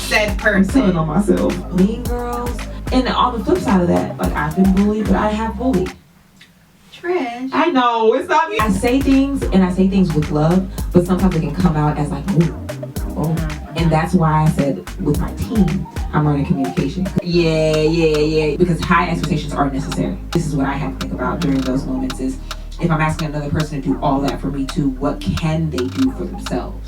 said person. I'm telling on myself. Mean girls. And on the flip side of that, like, I've been bullied, but I have bullied. Trish. I know, it's not me. I say things, and I say things with love, but sometimes it can come out as like, oh. And that's why I said with my team, I'm learning communication. Yeah. Because high expectations are necessary. This is what I have to think about during those moments is, if I'm asking another person to do all that for me too, what can they do for themselves?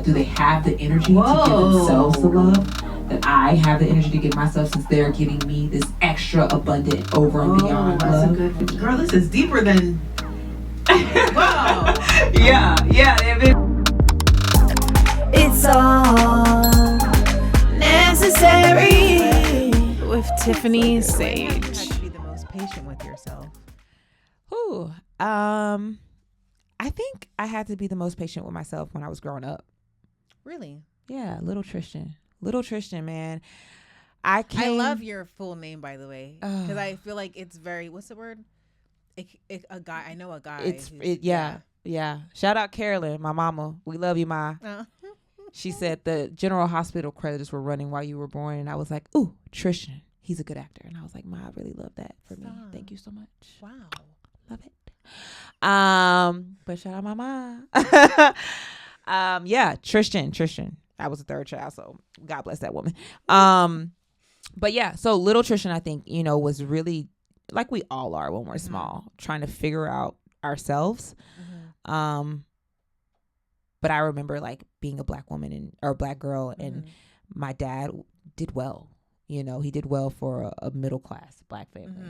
Do they have the energy to give themselves the love that I have the energy to give myself, since they're giving me this extra abundant over and beyond love? A good girl, this is deeper than wow. yeah. It's all necessary with Tifani Sage. You had to be the most patient with yourself. Ooh, I think I had to be the most patient with myself when I was growing up. Really? Yeah, little Tristan, man. I love your full name, by the way, because I feel like it's very, what's the word? A guy. I know a guy. Yeah. Shout out Carolyn, my mama. We love you, Ma. She said the General Hospital credits were running while you were born, and I was like, ooh, Tristan, he's a good actor. And I was like, Ma, I really love that for me. Thank you so much. Wow. Love it. But shout out my mom. Yeah, Tristan. I was a third child, so God bless that woman. But yeah, so little Tristan, I think, was really like we all are when we're small, trying to figure out ourselves. But I remember like being a black woman or a black girl, and my dad did well. He did well for a middle class black family.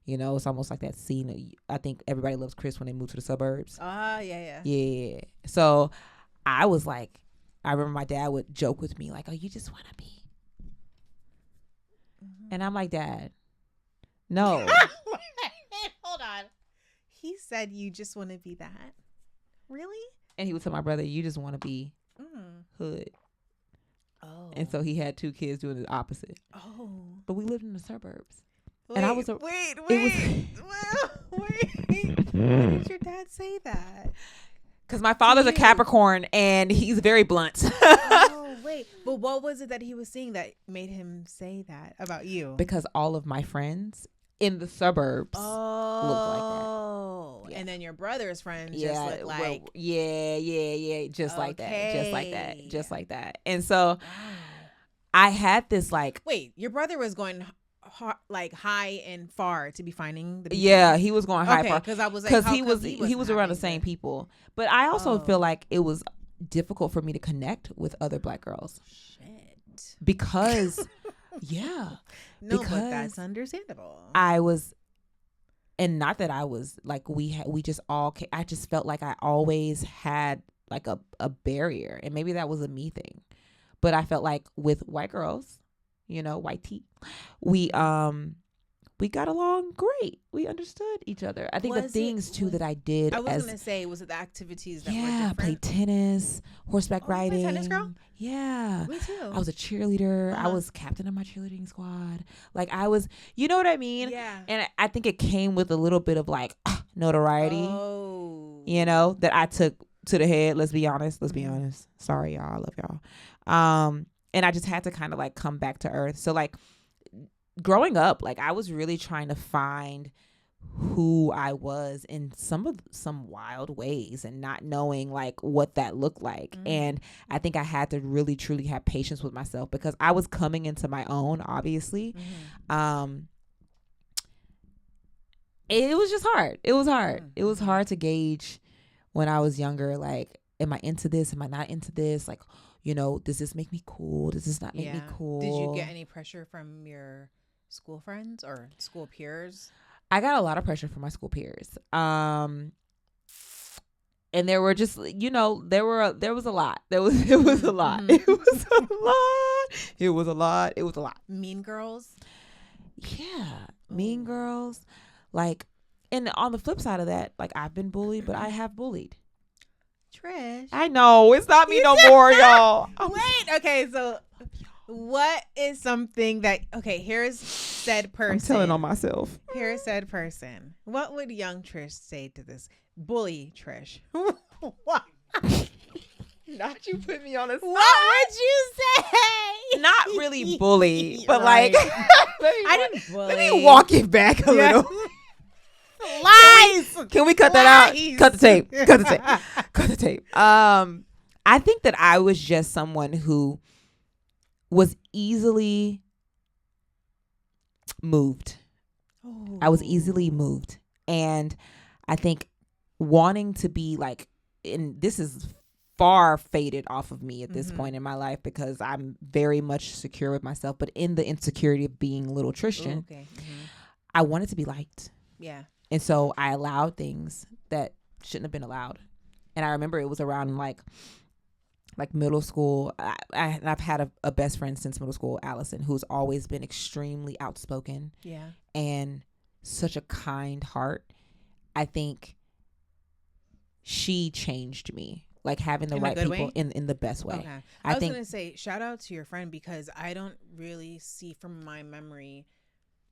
It's almost like that scene. I think Everybody Loves Chris when they moved to the suburbs. Yeah. So I was like, I remember my dad would joke with me like, oh, you just want to be. And I'm like, Dad, no. Hold on. He said you just want to be that? Really? And he would tell my brother, you just want to be hood. Oh. And so he had two kids doing the opposite. Oh. But we lived in the suburbs. Wait, and I was wait. Why did your dad say that? Because my father's a Capricorn and he's very blunt. Oh, wait. But what was it that he was seeing that made him say that about you? Because all of my friends in the suburbs looked like that. Yeah. And then your brother's friends just look like... Just like that. And so I had this like... Wait, your brother was going... like high and far to be finding the people. Yeah, he was going high far because I was like, he was around the same people. But I also feel like it was difficult for me to connect with other black girls. Shit. Because but that's understandable. I was, and not that I was like we just all. I just felt like I always had like a barrier, and maybe that was a me thing. But I felt like with white girls, white tea, we got along great. We understood each other. I think the things too that I did. I was going to say, was it the activities that were different? Played tennis, horseback riding. You were a tennis girl? Yeah. Me too. I was a cheerleader. I was captain of my cheerleading squad. Like I was, you know what I mean? Yeah. And I think it came with a little bit of like notoriety, that I took to the head. Let's be honest. Sorry, y'all. I love y'all. And I just had to kind of like come back to earth. So like growing up, like I was really trying to find who I was in some wild ways and not knowing like what that looked like. And I think I had to really truly have patience with myself because I was coming into my own, obviously. It was just hard. It was hard. It was hard to gauge when I was younger. Like, am I into this? Am I not into this? Like, does this make me cool? Does this not make me cool? Did you get any pressure from your school friends or school peers? I got a lot of pressure from my school peers. And there were just, there was a lot. It was a lot. It was a lot. Mean girls? Yeah. Mean girls. Like, and on the flip side of that, like I've been bullied, but I have bullied. Trish. I know. It's not me no more, y'all. Wait. Okay, so what is something that... Okay, here's said person. I'm telling on myself. Here's said person. What would young Trish say to this bully Trish? What? Not you put me on a spot. What would you say? No, really bully, but Right. like, I didn't bully. let me walk it back a little. Lies. Can we cut that out? Cut the tape. Cut the tape. Cut the tape. I think that I was just someone who was easily moved. I was easily moved. And I think wanting to be like, and this is far faded off of me at this point in my life because I'm very much secure with myself, but in the insecurity of being little Tristan, I wanted to be liked. Yeah. And so I allowed things that shouldn't have been allowed. And I remember it was around like middle school. I've had a best friend since middle school, Allison, who's always been extremely outspoken. Yeah. And such a kind heart. I think she changed me. Like having the right people in the best way. Okay. I was going to say, shout out to your friend because I don't really see from my memory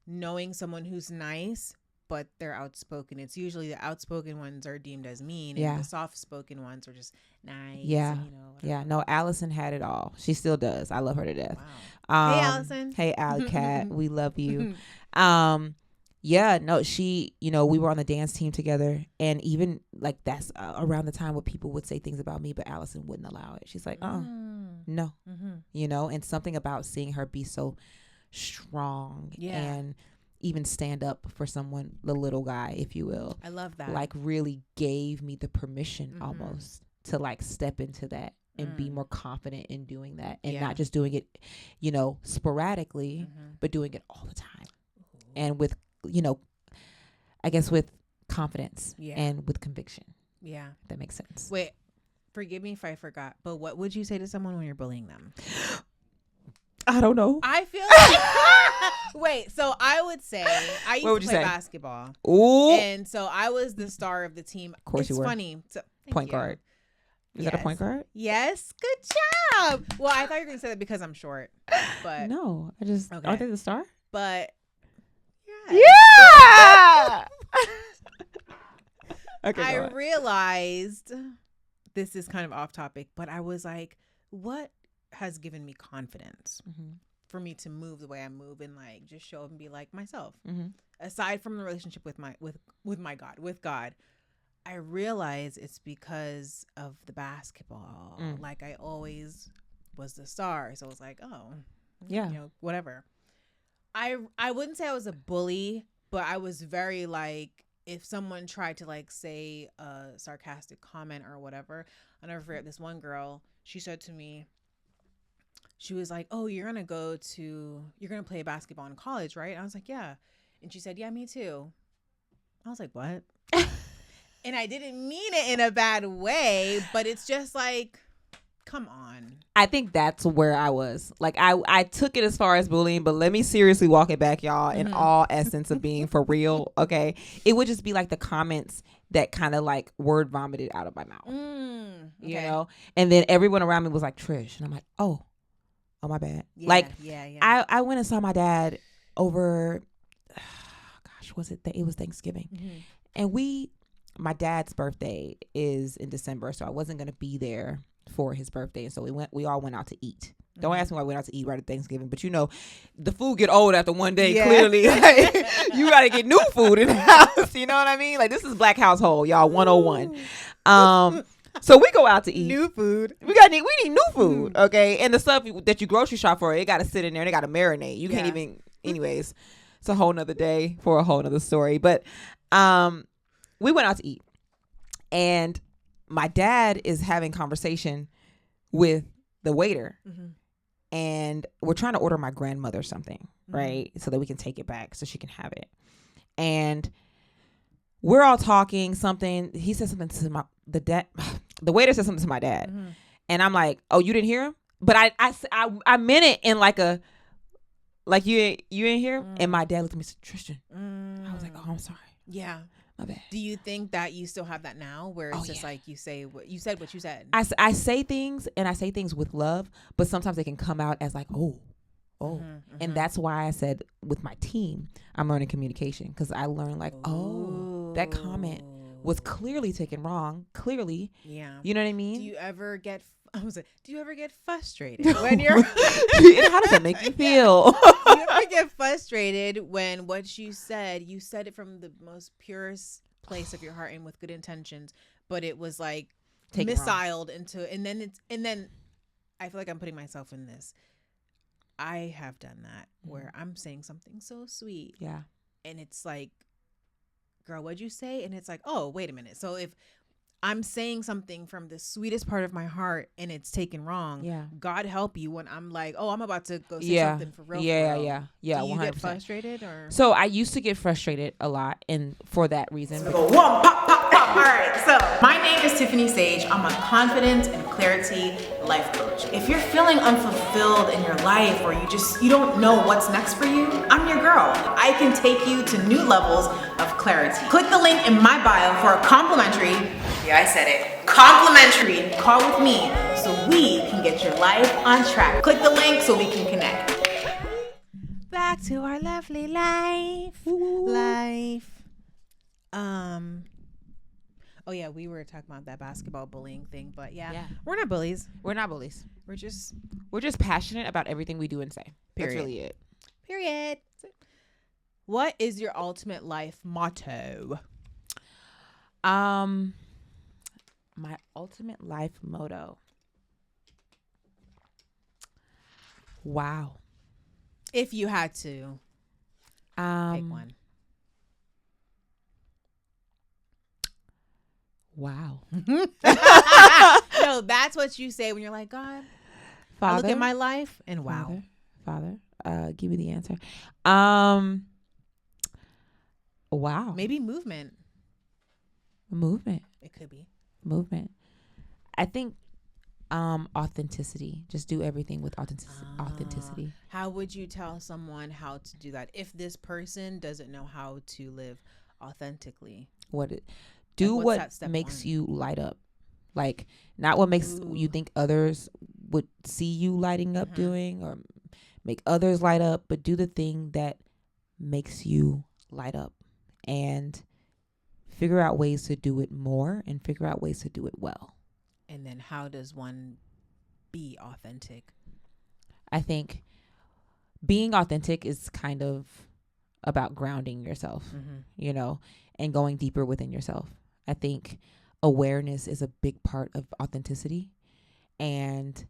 knowing someone who's nice, but they're outspoken. It's usually the outspoken ones are deemed as mean and the soft-spoken ones are just nice. Yeah. And, yeah. No, Allison had it all. She still does. I love her to death. Wow. Hey, Allison. Hey, Alley Cat. We love you. Yeah, no, she, we were on the dance team together, and even like that's around the time where people would say things about me, but Allison wouldn't allow it. She's like, no, and something about seeing her be so strong and even stand up for someone, the little guy, if you will. I love that. Like really gave me the permission almost to like step into that and be more confident in doing that and not just doing it, sporadically, but doing it all the time. And with, I guess with confidence and with conviction. Yeah. If that makes sense. Wait, forgive me if I forgot, but what would you say to someone when you're bullying them? I don't know. I feel like wait, so I would say I used to play basketball. Ooh. And so I was the star of the team. Of course you were. It's funny. So, point guard. Is that a point guard? Yes. Good job. Well, I thought you were going to say that because I'm short. But no, aren't they the star? But yeah. Okay. I realized this is kind of off topic, but I was like, what has given me confidence for me to move the way I move and like just show up and be like myself? Aside from the relationship with God, I realize it's because of the basketball. Like I always was the star, so I was like, oh, yeah, whatever. I wouldn't say I was a bully, but I was very like, if someone tried to like say a sarcastic comment or whatever, I'll never forget this one girl. She said to me, she was like, oh, you're going to play basketball in college, right? I was like, yeah. And she said, yeah, me too. I was like, what? And I didn't mean it in a bad way, but it's just like, come on. I think that's where I was. Like, I took it as far as bullying, but let me seriously walk it back, y'all, in all essence of being for real, okay? It would just be like the comments that kind of like word vomited out of my mouth, you know? And then everyone around me was like, Trish. And I'm like, oh, my bad. I went and saw my dad over, it was Thanksgiving. And my dad's birthday is in December, so I wasn't going to be there for his birthday, and so we all went out to eat. Don't ask me why we went out to eat right at Thanksgiving, but the food get old after one day. Clearly, like, you got to get new food in the house. You know what I mean? Like, this is Black household, y'all. 101. So we go out to eat new food. We need new food, okay? And the stuff that you grocery shop for, it got to sit in there and it got to marinate. You can't even. Anyways, it's a whole nother day for a whole nother story. But we went out to eat, and my dad is having conversation with the waiter, and we're trying to order my grandmother something, right? So that we can take it back so she can have it. And we're all talking something. He said something to the waiter said something to my dad. And I'm like, oh, you didn't hear him? But I meant it in like you ain't hear? And my dad looked at me and said, Tristan. I was like, oh, I'm sorry. Yeah. My bad. Do you think that you still have that now, where it's just like you say what you said? I say things, and I say things with love, but sometimes they can come out as like, and that's why I said with my team, I'm learning communication, because I learned like, that comment was clearly taken wrong. Clearly, yeah. You know what I mean? Do you ever get I was like, do you ever get frustrated when you're? How does that make you feel? Do you ever get frustrated when what you said it from the most purest place of your heart and with good intentions, but it was like missiled into, and then I feel like I'm putting myself in this. I have done that where I'm saying something so sweet, yeah, and it's like, girl, what'd you say? And it's like, oh, wait a minute. So if I'm saying something from the sweetest part of my heart and it's taken wrong, yeah, God help you when I'm like, oh, I'm about to go say something for real. Yeah. Do you 100%. get frustrated or? So I used to get frustrated a lot, and for that reason. All right. So my name is Tifani Sage. I'm a confidence and clarity life coach. If you're feeling unfulfilled in your life, or you don't know what's next for you, I'm your girl. I can take you to new levels of clarity. Click the link in my bio for a complimentary, yeah, I said it, complimentary call with me so we can get your life on track. Click the link so we can connect. Back to our lovely life. Oh yeah, we were talking about that basketball bullying thing, but yeah. We're not bullies. We're not bullies. We're just passionate about everything we do and say. Period. That's really it. Period. What is your ultimate life motto? My ultimate life motto. Wow. If you had to pick one. Wow. No, that's what you say when you're like, God, Father, I look at my life and wow. Father, give me the answer. Wow. Maybe movement. It could be. Movement. I think authenticity. Just do everything with authenticity. How would you tell someone how to do that if this person doesn't know how to live authentically? What makes you light up. Like, not what makes you think others would see you lighting up doing or make others light up, but do the thing that makes you light up and figure out ways to do it more and figure out ways to do it well. And then how does one be authentic? I think being authentic is kind of about grounding yourself, and going deeper within yourself. I think awareness is a big part of authenticity. And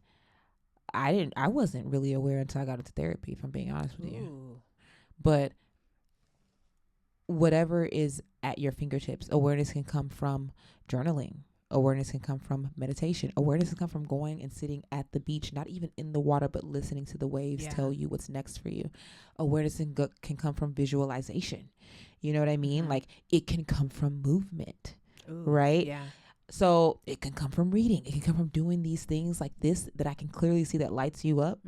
I wasn't really aware until I got into therapy, if I'm being honest with you. But whatever is at your fingertips, awareness can come from journaling. Awareness can come from meditation. Awareness can come from going and sitting at the beach, not even in the water, but listening to the waves tell you what's next for you. Awareness can come from visualization. You know what I mean? Like, it can come from movement, right? Yeah. So it can come from reading. It can come from doing these things like this that I can clearly see that lights you up.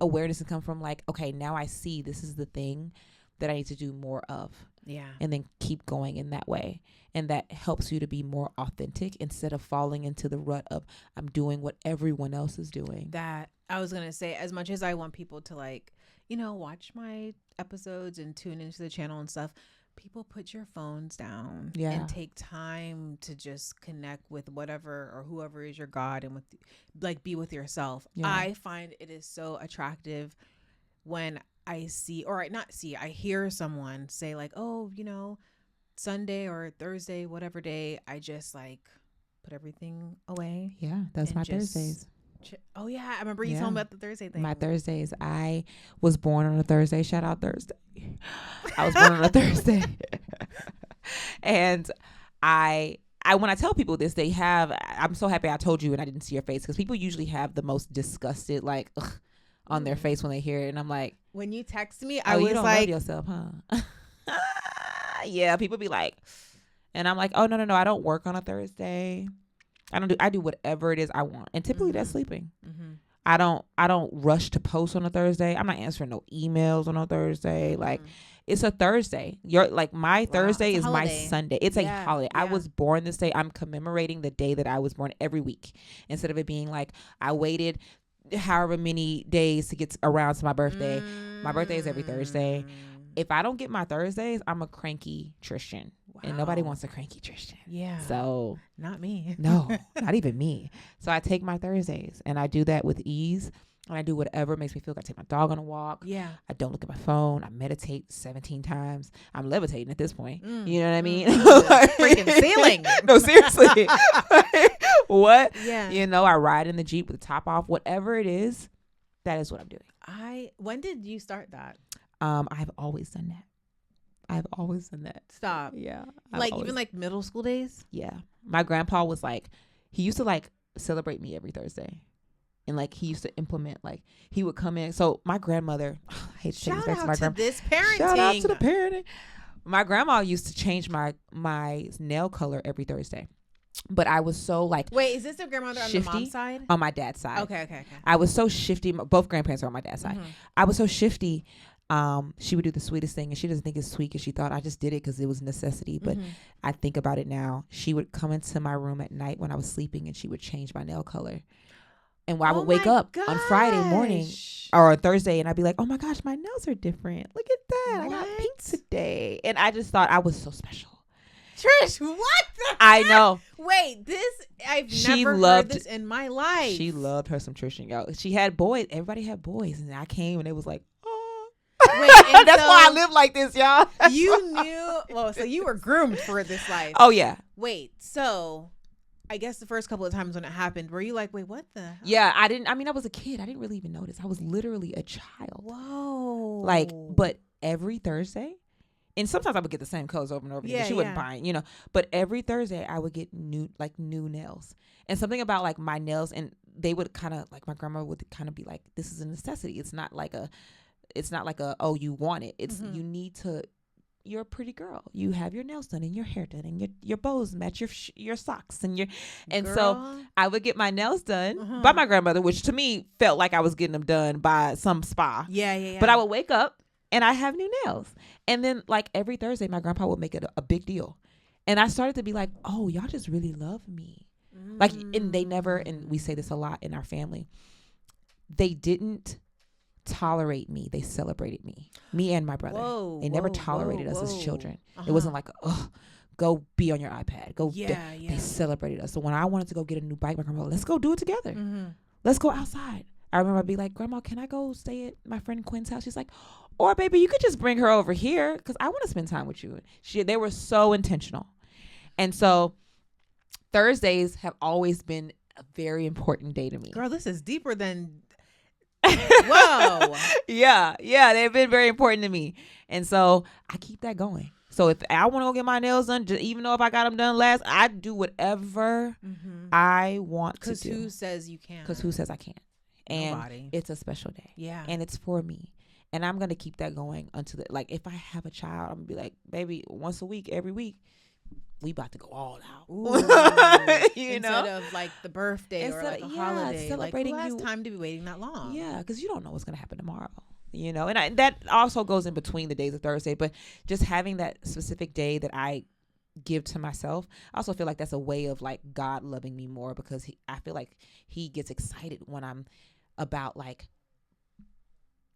Awareness can come from like, okay, now I see this is the thing that I need to do more of. Yeah. And then keep going in that way. And that helps you to be more authentic instead of falling into the rut of I'm doing what everyone else is doing. That I was going to say, as much as I want people to like, watch my episodes and tune into the channel and stuff, people, put your phones down and take time to just connect with whatever or whoever is your God and be with yourself. Yeah. I find it is so attractive when I hear someone say like, oh, Sunday or Thursday, whatever day, I just like put everything away. Yeah, that's my Thursdays. Oh yeah, I remember you telling me about the Thursday thing. My Thursdays. I was born on a Thursday. Shout out Thursday. I was born on a Thursday. And I when I tell people this, I'm so happy I told you and I didn't see your face, because people usually have the most disgusted like on their face when they hear it, and I'm like, when you text me, I was you don't like, love yourself, huh? Yeah, people be like, and I'm like, oh no, I don't work on a Thursday. I do whatever it is I want, and typically that's sleeping. I don't rush to post on a Thursday. I'm not answering no emails on a Thursday. Like, it's a Thursday. My Thursday is my Sunday. It's a holiday. Yeah. I was born this day. I'm commemorating the day that I was born every week, instead of it being like I waited however many days to get around to my birthday. My birthday is every Thursday. If I don't get my Thursdays, I'm a cranky Trishan. And nobody wants a cranky Tristan. Yeah. So not me. No, not even me. So I take my Thursdays and I do that with ease. And I do whatever makes me feel good. I take my dog on a walk. Yeah. I don't look at my phone. I meditate 17 times. I'm levitating at this point. You know what I mean? Freaking ceiling. No, seriously. What? Yeah. You know, I ride in the Jeep with the top off. Whatever it is, that is what I'm doing. When did you start that? I've always done that. I've always done that. Stop. Yeah. Even like middle school days? Yeah. My grandpa was like, he used to like celebrate me every Thursday. And like he used to implement, like he would come in. So my grandmother, I hate to take this back to my grandma. This parenting. Shout out to the parenting. My grandma used to change my nail color every Thursday. But I was so like, wait, is this the grandmother on the mom's side? On my dad's side. Okay. I was so shifty. Both grandparents are on my dad's side. I was so shifty. She would do the sweetest thing, and she doesn't think it's sweet because she thought I just did it because it was necessity. But I think about it now. She would come into my room at night when I was sleeping, and she would change my nail color. And I would wake up on Friday morning or Thursday, and I'd be like, "Oh my gosh, my nails are different. Look at that! I got pink today." And I just thought I was so special. Trish, what the I know. Wait, I've never heard this in my life. She loved her some Tristan, y'all. She had boys. Everybody had boys, and I came, and it was like, oh. Wait, that's why I live like this, y'all. You knew. Well, so you were groomed for this life. Oh yeah. Wait, so I guess the first couple of times when it happened, were you like, wait, what the hell? Yeah, I didn't. I mean, I was a kid. I didn't really even notice. I was literally a child. Whoa. Like, but every Thursday, and sometimes I would get the same colors over and over again. She wasn't buying, you know. But every Thursday, I would get new nails. And something about like my nails, and they would kind of like my grandma would kind of be like, "This is a necessity. It's not like a oh, you want it. It's you need to. You're a pretty girl. You have your nails done and your hair done and your bows match your socks and so I would get my nails done by my grandmother, which to me felt like I was getting them done by some spa. Yeah. But I would wake up and I have new nails, and then like every Thursday, my grandpa would make it a big deal, and I started to be like, oh, y'all just really love me, like, and they never, and we say this a lot in our family, they didn't tolerate me, they celebrated me and my brother. They never tolerated us as children. It wasn't like, oh, go be on your iPad, go. They celebrated us. So when I wanted to go get a new bike, my grandma, let's go do it together. Let's go outside. I remember I'd be like, Grandma, can I go stay at my friend Quinn's house? She's like, or baby, you could just bring her over here because I want to spend time with you. They were so intentional. And so Thursdays have always been a very important day to me. Girl, this is deeper than whoa. Yeah, they've been very important to me, and so I keep that going. So if I want to go get my nails done, even though if I got them done last, I do whatever I want to do. Because who says you can't? Because who says I can't? And nobody. It's a special day. Yeah, and it's for me, and I'm gonna keep that going until like if I have a child, I'm gonna be like, baby, once a week, every week, we about to go all out. Instead of like the birthday or like a holiday, celebrating, like, who has time to be waiting that long? Yeah, because you don't know what's gonna happen tomorrow. You know, and that also goes in between the days of Thursday. But just having that specific day that I give to myself, I also feel like that's a way of like God loving me more, because I feel like He gets excited when I'm about like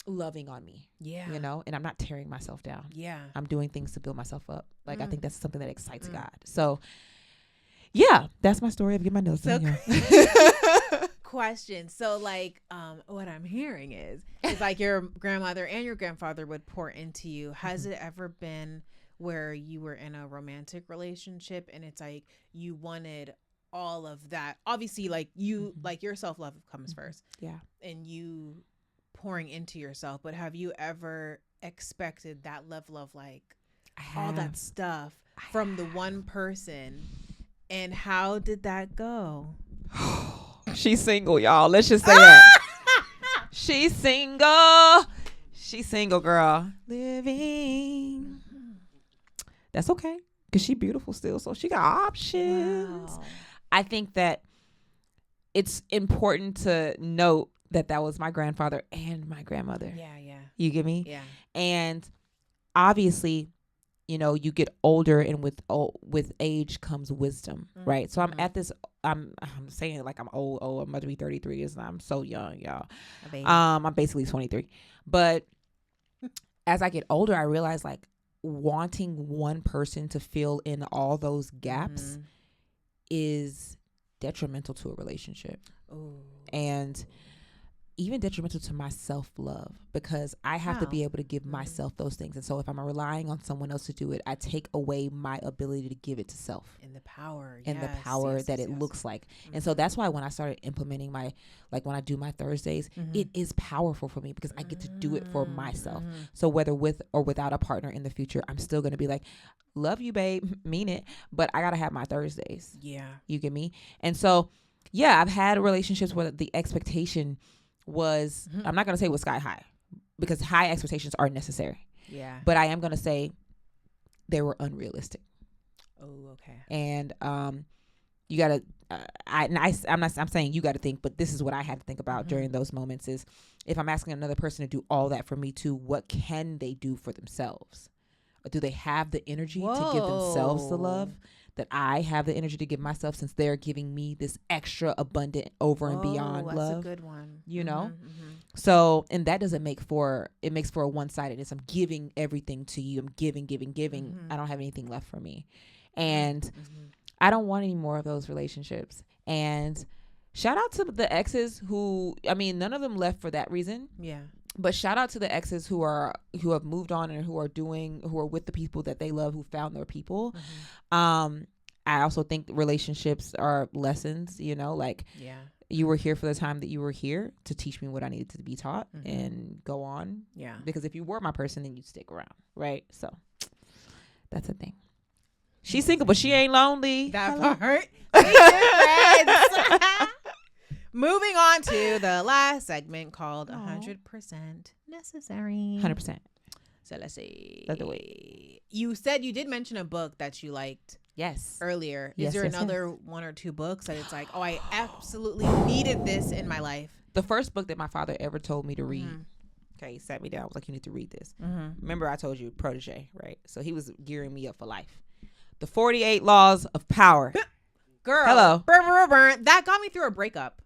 loving on me, you know, and I'm not tearing myself down. I'm doing things to build myself up. Like I think that's something that excites God. So yeah, that's my story of getting my nails done. Question. So like what I'm hearing is like your grandmother and your grandfather would pour into you. Has it ever been where you were in a romantic relationship and it's like you wanted all of that? Obviously, like you like your self-love comes first. Yeah. And you pouring into yourself, but have you ever expected that level of like all that stuff from the one person, and how did that go? She's single, y'all. Let's just say that. She's single, girl, living. That's okay, because she's beautiful still, so she got options. Wow. I think that it's important to note that was my grandfather and my grandmother. Yeah. You get me? Yeah. And obviously, you know, you get older, and with age comes wisdom, right? So I'm at this. I'm saying like I'm old. I'm about to be 33. I'm so young, y'all. I'm basically 23. But as I get older, I realize like wanting one person to fill in all those gaps is detrimental to a relationship. And even detrimental to my self-love, because I have to be able to give myself those things. And so if I'm relying on someone else to do it, I take away my ability to give it to self. And the power. And the power that it looks like. And so that's why when I started implementing when I do my Thursdays, it is powerful for me because I get to do it for myself. So whether with or without a partner in the future, I'm still going to be like, love you, babe, mean it, but I got to have my Thursdays. Yeah. You get me? And so, yeah, I've had relationships where the expectation was, I'm not going to say it was sky high, because high expectations are necessary. Yeah. But I am going to say they were unrealistic. Oh, okay. And you got to, I'm saying you got to think, but this is what I had to think about during those moments is, if I'm asking another person to do all that for me too, what can they do for themselves? Or do they have the energy to give themselves the love that I have the energy to give myself, since they're giving me this extra abundant over and beyond love? That's a good one. You know? So, and that doesn't makes for a one-sidedness. I'm giving everything to you. I'm giving. I don't have anything left for me. And I don't want any more of those relationships. And shout out to the exes who, I mean, none of them left for that reason. Yeah. But shout out to the exes who have moved on and who are with the people that they love, who found their people. I also think relationships are lessons, like you were here for the time that you were here to teach me what I needed to be taught and go on. Yeah. Because if you were my person, then you'd stick around. Right. So that's the thing. She's single, but she ain't lonely. That part. Moving on to the last segment called 100% Necessary. 100%. So let's see. That's the way. You said you did mention a book that you liked. Yes. Earlier. Is there another one or two books that it's like, oh, I absolutely needed this in my life? The first book that my father ever told me to read. Okay, he sat me down. I was like, you need to read this. Remember I told you, protege, right? So he was gearing me up for life. The 48 Laws of Power. Girl. Hello. That got me through a breakup.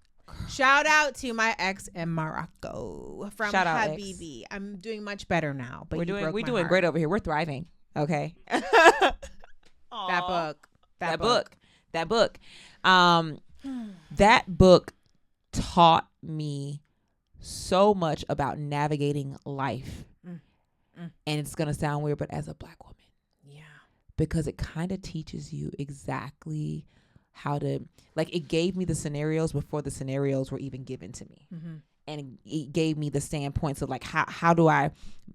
Shout out to my ex in Morocco from Habibi. I'm doing much better now. But we're doing great over here. We're thriving. Okay. That book. That book taught me so much about navigating life. And it's gonna sound weird, but as a Black woman. Yeah. Because it kind of teaches you exactly how to, it gave me the scenarios before the scenarios were even given to me. And it gave me the standpoints of how do I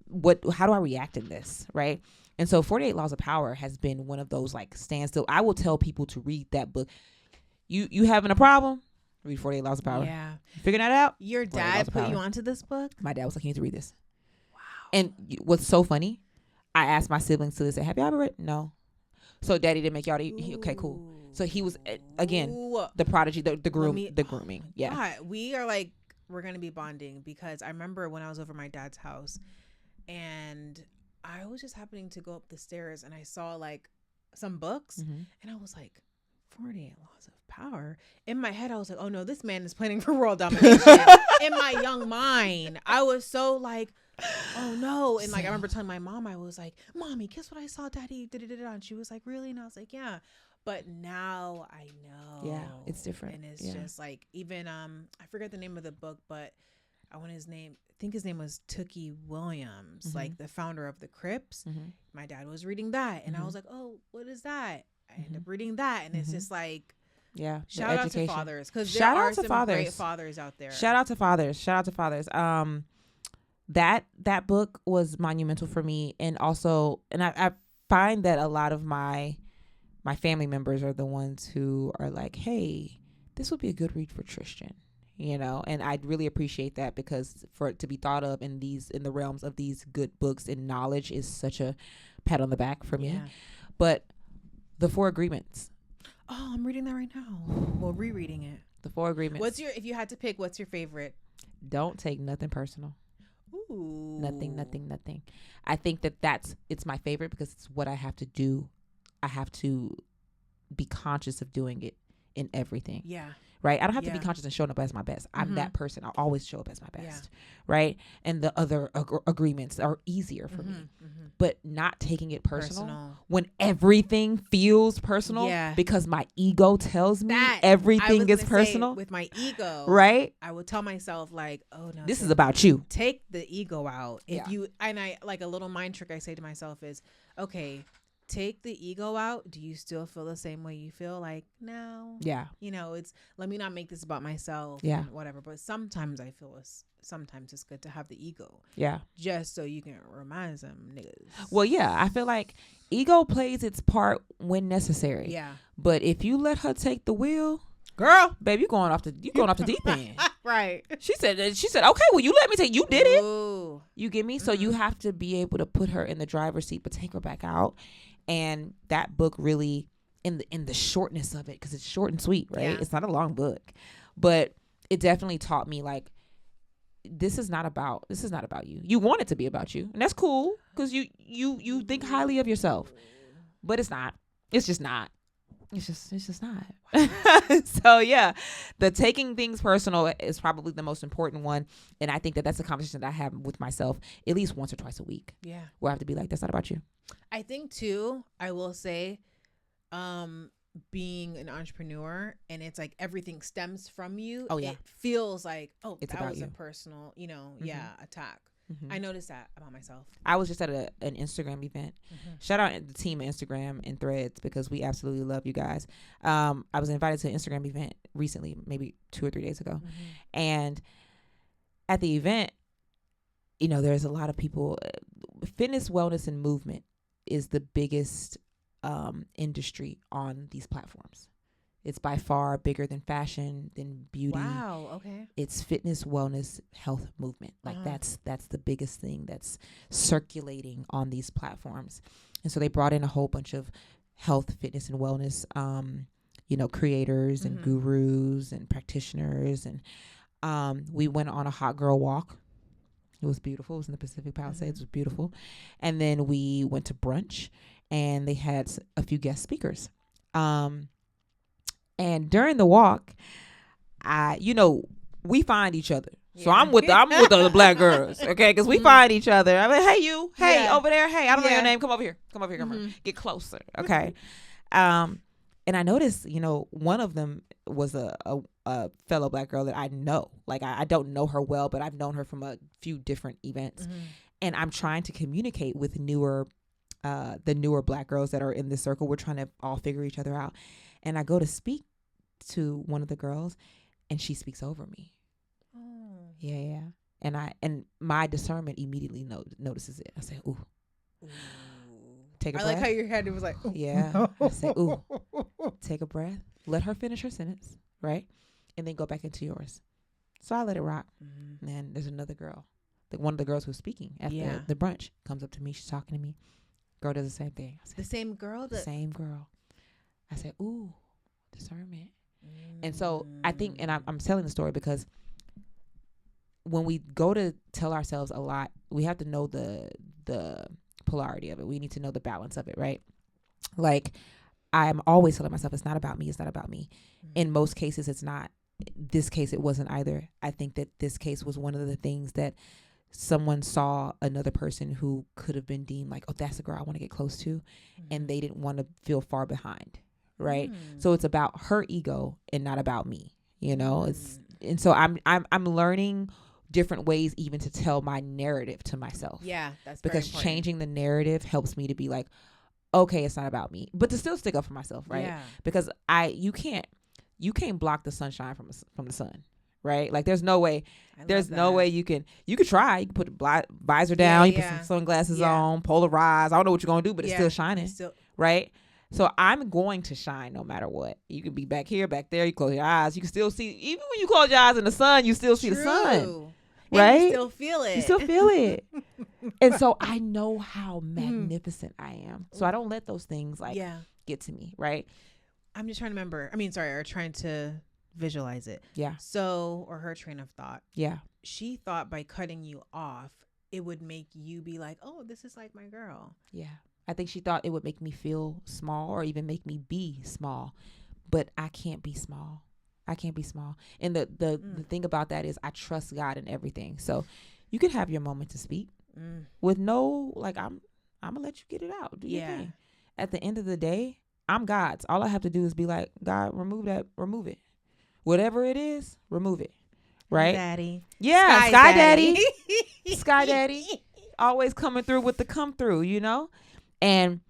react in this, right? And so 48 Laws of Power has been one of those stand still. I will tell people to read that book. You having a problem? Read 48 Laws of Power. Yeah. Figure that out? Your dad put you onto this book? My dad was like, you need to read this. Wow. And what's so funny, I asked my siblings to this, have y'all ever read? No. So daddy didn't make y'all okay, cool. So he was, again, the prodigy, the grooming. Yeah. God, we're going to be bonding, because I remember when I was over my dad's house and I was just happening to go up the stairs and I saw some books and I was like, 48 Laws of Power. In my head, I was like, oh no, this man is planning for world domination. In my young mind, I was so oh no. And I remember telling my mom, I was like, Mommy, guess what I saw Daddy did. And she was like, really? And I was like, yeah. But now I know. Yeah, it's different. And it's just even I forget the name of the book, but I think his name was Tookie Williams, the founder of the Crips. My dad was reading that and I was like, oh, what is that? I ended up reading that, and it's just shout out to fathers, because there are some great fathers out there. Shout out to fathers. That book was monumental for me, and also, and I find that a lot of my family members are the ones who are like, hey, this would be a good read for Tristan, and I'd really appreciate that, because for it to be thought of in the realms of these good books and knowledge is such a pat on the back for me. But the 4 Agreements. Oh, I'm reading that right now. Well, rereading it. The 4 Agreements. If you had to pick, what's your favorite? Don't take nothing personal. Ooh. Nothing. I think it's my favorite because it's what I have to do. I have to be conscious of doing it in everything. Yeah. right? I don't have to be conscious and showing up as my best. I'm that person. I'll always show up as my best, right? And the other agreements are easier for me. But not taking it personal when everything feels personal because my ego tells me everything is personal. With my ego, right? I would tell myself like, oh no, this is about you. Take the ego out. If you, and I like a little mind trick I say to myself is, okay, take the ego out. Do you still feel the same way you feel? Like, no. Yeah. You know, it's, let me not make this about myself. Yeah. And whatever. But sometimes I feel sometimes it's good to have the ego. Yeah. Just so you can remind them niggas. Well, yeah. I feel like ego plays its part when necessary. Yeah. But if you let her take the wheel, girl, babe, you going off the deep end. Right. She said, okay, well, you let me take, you did it. Ooh. You get me? So you have to be able to put her in the driver's seat, but take her back out. And that book really, in the shortness of it, because it's short and sweet, right? Yeah. It's not a long book, but it definitely taught me like, this is not about you. You want it to be about you, and that's cool because you think highly of yourself, but it's not. It's just not. It's just not. So yeah, the taking things personal is probably the most important one, and I think that's a conversation that I have with myself at least once or twice a week. Yeah, where I have to be like, that's not about you. I think too, I will say, being an entrepreneur and it's like everything stems from you. Oh yeah, it feels like it's that was you. A personal, attack. Mm-hmm. I noticed that about myself. I was just at an Instagram event. Mm-hmm. Shout out the team at Instagram and Threads because we absolutely love you guys. I was invited to an Instagram event recently, maybe 2 or 3 days ago. Mm-hmm. And at the event, there's a lot of people. Fitness, wellness, and movement is the biggest industry on these platforms. It's by far bigger than fashion, than beauty. Wow, okay. It's fitness, wellness, health, movement. Like that's the biggest thing that's circulating on these platforms. And so they brought in a whole bunch of health, fitness, and wellness, creators and gurus and practitioners. And we went on a hot girl walk. It was beautiful. It was in the Pacific Palisades. It was beautiful. And then we went to brunch and they had a few guest speakers. And during the walk, we find each other. Yeah. So I'm with the other black girls, okay? Because we find each other. I'm like, hey, you, hey, over there, hey, I don't know your name. Come over here, come over here. Get closer, okay? And I noticed, one of them was a fellow black girl that I know. Like I don't know her well, but I've known her from a few different events, and I'm trying to communicate with the newer black girls that are in this circle. We're trying to all figure each other out. And I go to speak to one of the girls and she speaks over me. Oh. Yeah. And my discernment immediately notices it. I say, ooh. Take a breath. I like how your head was like, ooh. Yeah. I say, ooh. Take a breath. Let her finish her sentence, right? And then go back into yours. So I let it rock. Mm-hmm. And then there's another girl. One of the girls who's speaking at the brunch comes up to me. She's talking to me. Girl does the same thing. I say, the same girl? The same girl. I said, ooh, discernment. And so I think, and I'm telling the story because when we go to tell ourselves a lot, we have to know the polarity of it. We need to know the balance of it, right? Like I'm always telling myself, it's not about me. It's not about me. In most cases, it's not. This case, it wasn't either. I think that this case was one of the things that someone saw another person who could have been deemed like, oh, that's the girl I want to get close to. And they didn't want to feel far behind. Right. So it's about her ego and not about me, and so I'm learning different ways even to tell my narrative to myself. Yeah. That's because changing the narrative helps me to be like, okay, it's not about me, but to still stick up for myself. Right. Yeah. Because you can't block the sunshine from the sun. Right. Like there's no way you could try. You can put the visor down, you put some sunglasses on, polarize. I don't know what you're going to do, but it's still shining. Right. So I'm going to shine no matter what. You can be back here, back there. You close your eyes. You can still see. Even when you close your eyes in the sun, you still see the sun. Right? And you still feel it. You still feel it. And so I know how magnificent I am. So I don't let those things get to me. Right? I'm just trying to remember. Or trying to visualize it. Yeah. So, or her train of thought. Yeah. She thought by cutting you off, it would make you be like, oh, this is like my girl. Yeah. I think she thought it would make me feel small or even make me be small, but I can't be small. I can't be small. And the thing about that is I trust God in everything. So you could have your moment to speak with no, like, I'm gonna let you get it out. Do your thing. At the end of the day, I'm God's. All I have to do is be like, God, remove it. Whatever it is, remove it. Right? Daddy. Yeah, Sky Daddy. Sky Daddy. Always coming through with the come through, you know? And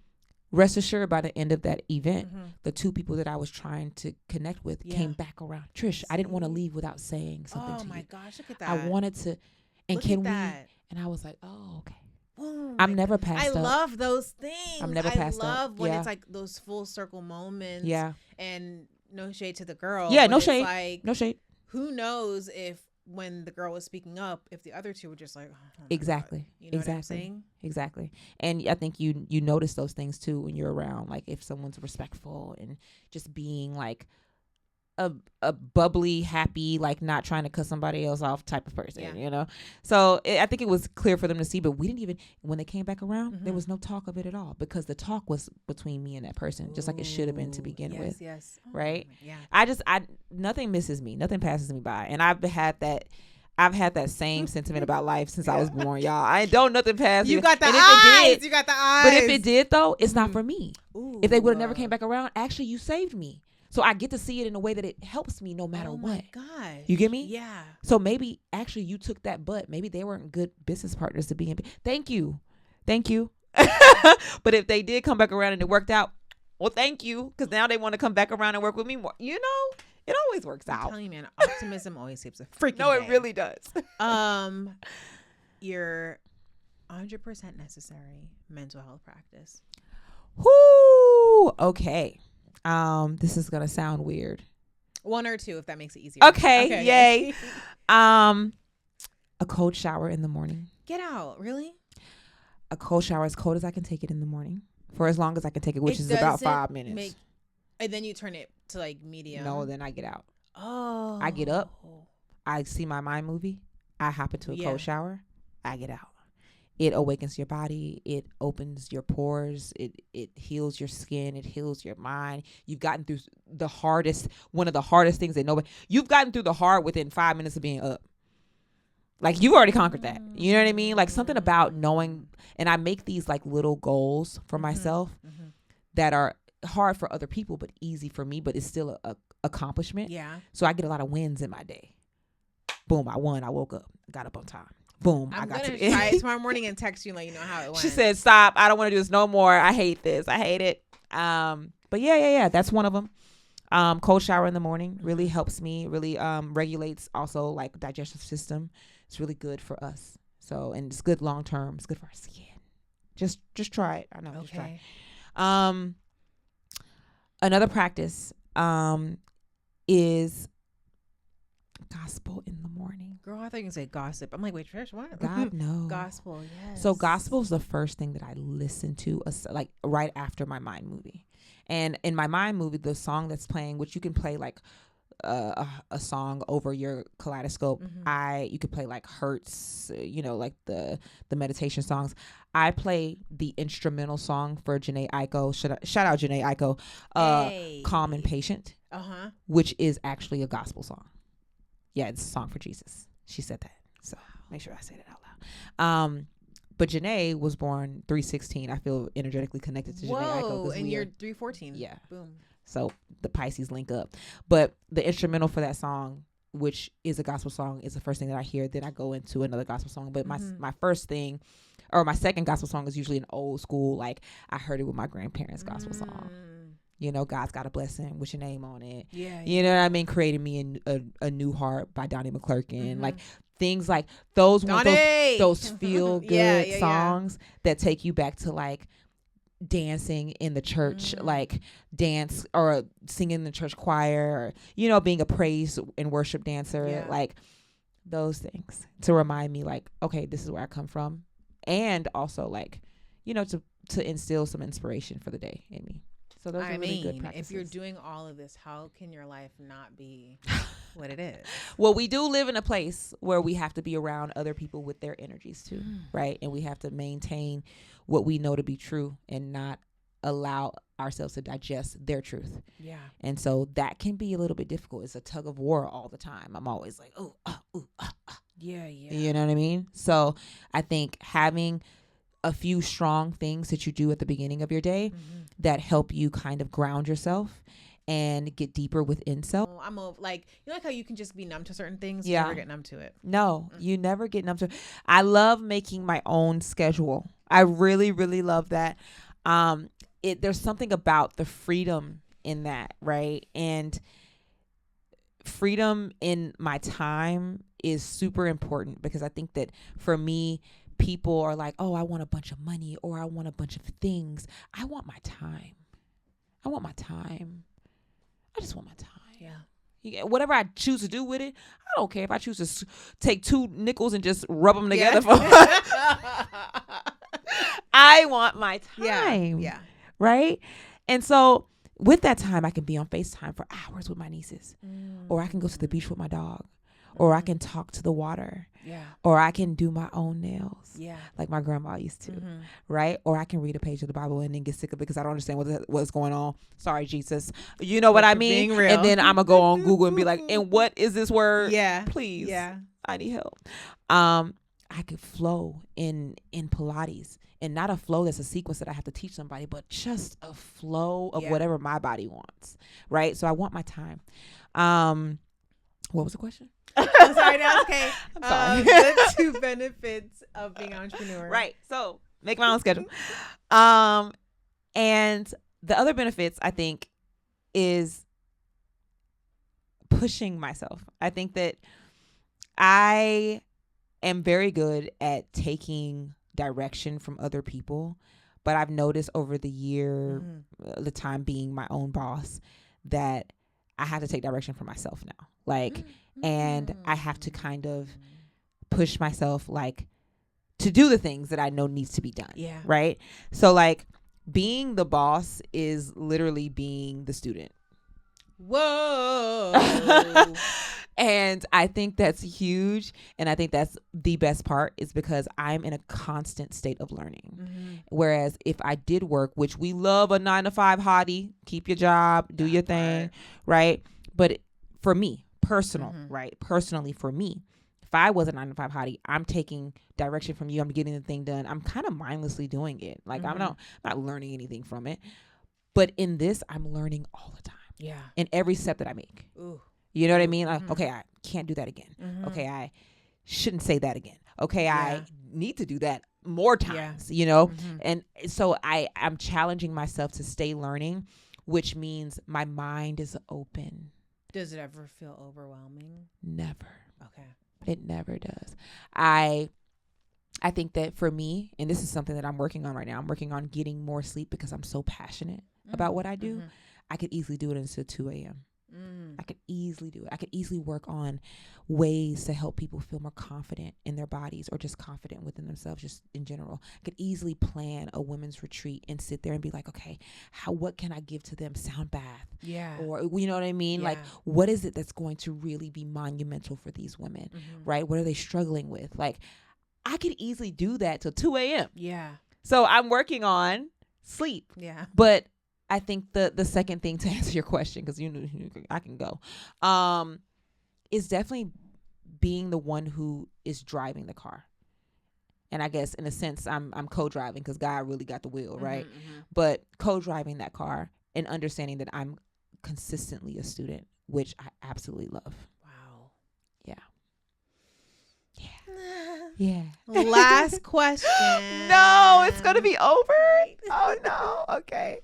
rest assured, by the end of that event, the two people that I was trying to connect with came back around. Trish, I didn't want to leave without saying something to you. Oh my gosh, look at that. I wanted to, and look can we? That. And I was like, oh, okay. Oh I'm never passed up. I love those things. I'm never passed up. I love when it's like those full circle moments. Yeah. And no shade to the girl. Yeah, no shade. Like, no shade. Who knows if when the girl was speaking up, if the other two were just like, oh exactly. God. You know what I'm saying? Exactly. And I think you notice those things too when you're around, like if someone's respectful and just being like a bubbly, happy, like not trying to cut somebody else off type of person, you know? So I think it was clear for them to see, but we didn't even, when they came back around, there was no talk of it at all because the talk was between me and that person, just like it should have been to begin with. Yes. Right? Yeah. I nothing misses me. Nothing passes me by. And I've had that same sentiment about life since I was born, y'all. I don't nothing pass me. You got the eyes. You got the eyes. But if it did though, it's not for me. Ooh, if they would have never came back around, actually you saved me. So I get to see it in a way that it helps me no matter what. Oh my gosh. You get me? Yeah. So maybe actually you took that butt. Maybe they weren't good business partners to be in. Thank you. But if they did come back around and it worked out, well, thank you. Because now they want to come back around and work with me more. You know, it always works out. I'm telling you, man, optimism always saves a freaking No, day. it really does. Your 100% necessary mental health practice. Whoo. Okay. This is gonna sound weird. One or two, if that makes it easier. Okay. Yay. A cold shower in the morning. Get out. Really? A cold shower as cold as I can take it in the morning for as long as I can take it, which is about 5 minutes. And then you turn it to like medium. No, then I get out. Oh. I get up. I see my mind movie. I hop into a cold shower. I get out. It awakens your body. It opens your pores. It heals your skin. It heals your mind. You've gotten through one of the hardest things that you've gotten through the hard within 5 minutes of being up. Like you've already conquered that. You know what I mean? Like something about knowing, and I make these like little goals for myself that are hard for other people, but easy for me, but it's still a accomplishment. Yeah. So I get a lot of wins in my day. Boom. I won. I woke up, got up on time. Boom. I got to try it tomorrow morning and text you and let you know how it went. She said, stop. I don't want to do this no more. I hate this. I hate it. But yeah. That's one of them. Cold shower in the morning really helps me, really regulates also like digestive system. It's really good for us. So, and it's good long term. It's good for our skin. Just try it. I know. Okay. Just try it. Another practice is gospel in the morning. Girl, I thought you were going to say gossip. I'm like, wait, Trish, what? God, no. Gospel, yes. So gospel is the first thing that I listen to, like right after my mind movie. And in my mind movie, the song that's playing, which you can play like a song over your kaleidoscope. You could play like Hertz, like the meditation songs. I play the instrumental song for Jhené Aiko. Shout out Jhené Aiko. Calm and Patient, which is actually a gospel song. Yeah, it's a song for Jesus. She said that. So make sure I say that out loud. But Jhené was born 3/16. I feel energetically connected to Jhené Aiko. And you're 3/14. Yeah. Boom. So the Pisces link up. But the instrumental for that song, which is a gospel song, is the first thing that I hear. Then I go into another gospel song. But my first thing, or my second gospel song, is usually an old school, like I heard it with my grandparents' gospel song. God's Got a Blessing with your name on it. Yeah. You know what I mean? Creating Me a New Heart by Donnie McClurkin. Like things like those feel good songs that take you back to like dancing in the church, like dance or singing in the church choir, or, being a praise and worship dancer, like those things to remind me like, okay, this is where I come from. And also like, to instill some inspiration for the day in me. So those are really good practices. If you're doing all of this, how can your life not be what it is? Well, we do live in a place where we have to be around other people with their energies too, right? And we have to maintain what we know to be true and not allow ourselves to digest their truth. Yeah. And so that can be a little bit difficult. It's a tug of war all the time. I'm always like, Yeah. you know what I mean? So I think having a few strong things that you do at the beginning of your day that help you kind of ground yourself and get deeper within self. I'm like, you know, like how you can just be numb to certain things. Yeah. You never get numb to it. No, you never get numb to it. I love making my own schedule. I really, really love that. There's something about the freedom in that, right? And freedom in my time is super important because I think that for me, people are like, oh, I want a bunch of money or I want a bunch of things. I want my time. I just want my time. Yeah. Whatever I choose to do with it, I don't care if I choose to take 2 nickels and just rub them together. I want my time. Yeah. Right? And so with that time, I can be on FaceTime for hours with my nieces, or I can go to the beach with my dog, or I can talk to the water. Yeah. Or I can do my own nails. Yeah. Like my grandma used to. Right? Or I can read a page of the Bible and then get sick of it because I don't understand what's going on. Sorry, Jesus. You know what I mean? And then I'm going to go on Google and be like, and what is this word? Yeah. Please. Yeah. I need help. I could flow in Pilates. And not a flow that's a sequence that I have to teach somebody, but just a flow of whatever my body wants. Right? So I want my time. What was the question? I'm sorry, that's okay. I'm sorry. The 2 benefits of being an entrepreneur. Right. So make my own schedule. And the other benefits, I think, is pushing myself. I think that I am very good at taking direction from other people, but I've noticed over the year, the time being my own boss, that I have to take direction for myself now. Like, and I have to kind of push myself, like, to do the things that I know needs to be done. Yeah. Right. So like being the boss is literally being the student. Whoa. And I think that's huge. And I think that's the best part is because I'm in a constant state of learning. Whereas if I did work, which we love a 9-to-5 hottie, keep your job, do your thing. Right. But for me, personally for me, if I was a 9-to-5 hottie, I'm taking direction from you. I'm getting the thing done. I'm kind of mindlessly doing it. Like I'm not learning anything from it. But in this, I'm learning all the time. Yeah. In every step that I make. Ooh. You know what I mean? Like, okay, I can't do that again. Okay, I shouldn't say that again. Okay, I need to do that more times, you know? And so I'm challenging myself to stay learning, which means my mind is open. Does it ever feel overwhelming? Never. Okay. It never does. I think that for me, and this is something that I'm working on right now, I'm working on getting more sleep because I'm so passionate about what I do. I could easily do it until 2 a.m. I could easily do it. I could easily work on ways to help people feel more confident in their bodies or just confident within themselves, just in general. I could easily plan a women's retreat and sit there and be like, okay, what can I give to them? Sound bath. Yeah. Or, you know what I mean? Yeah. Like, what is it that's going to really be monumental for these women, right? What are they struggling with? Like, I could easily do that till 2 a.m. Yeah. So I'm working on sleep. Yeah. But I think the second thing to answer your question, because I can go, is definitely being the one who is driving the car. And I guess in a sense, I'm co-driving because God really got the wheel, right? But co-driving that car and understanding that I'm consistently a student, which I absolutely love. Wow. Yeah. Yeah. Last question. No, it's going to be over. Oh, no. Okay.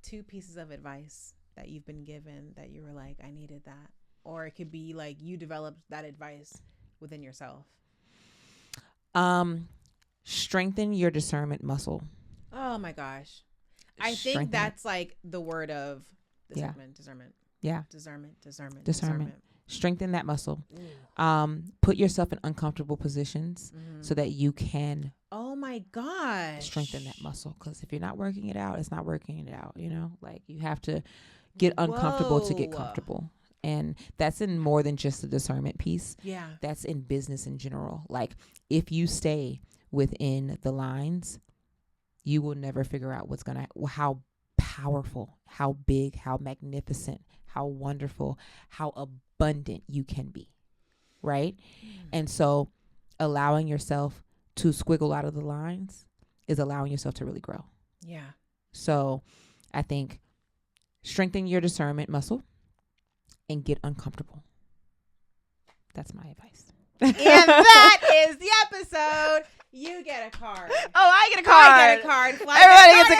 2 pieces of advice that you've been given that you were like, I needed that. Or it could be like you developed that advice within yourself. Strengthen your discernment muscle. Oh my gosh. I think that's like the word of the Yeah. segment. Discernment. Yeah. Discernment. Strengthen that muscle. Put yourself in uncomfortable positions so that you can Oh my gosh. strengthen that muscle. Because if you're not working it out, it's not working it out. You know, like you have to get uncomfortable to get comfortable. And that's in more than just the discernment piece. Yeah. That's in business in general. Like if you stay within the lines, you will never figure out how powerful, how big, how magnificent, how wonderful, how abundant you can be. Right? And so allowing yourself to squiggle out of the lines is allowing yourself to really grow. Yeah. So I think strengthen your discernment muscle and get uncomfortable. That's my advice. And that is the episode. You get a card. Oh, I get a card. I get a card. Everybody gets a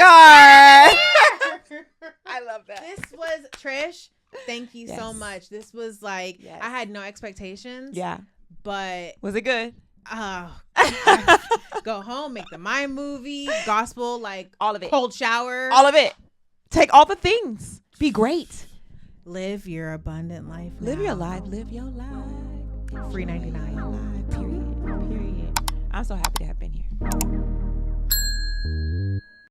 card. I love that. This was Trish. Thank you so much. This was like, I had no expectations. Yeah. But was it good? Go home, make the mind movie, gospel, like all of it. Cold shower. All of it. Take all the things. Be great. Live your abundant life. Live your life. Live your life. Free 99. Period. I'm so happy to have been here.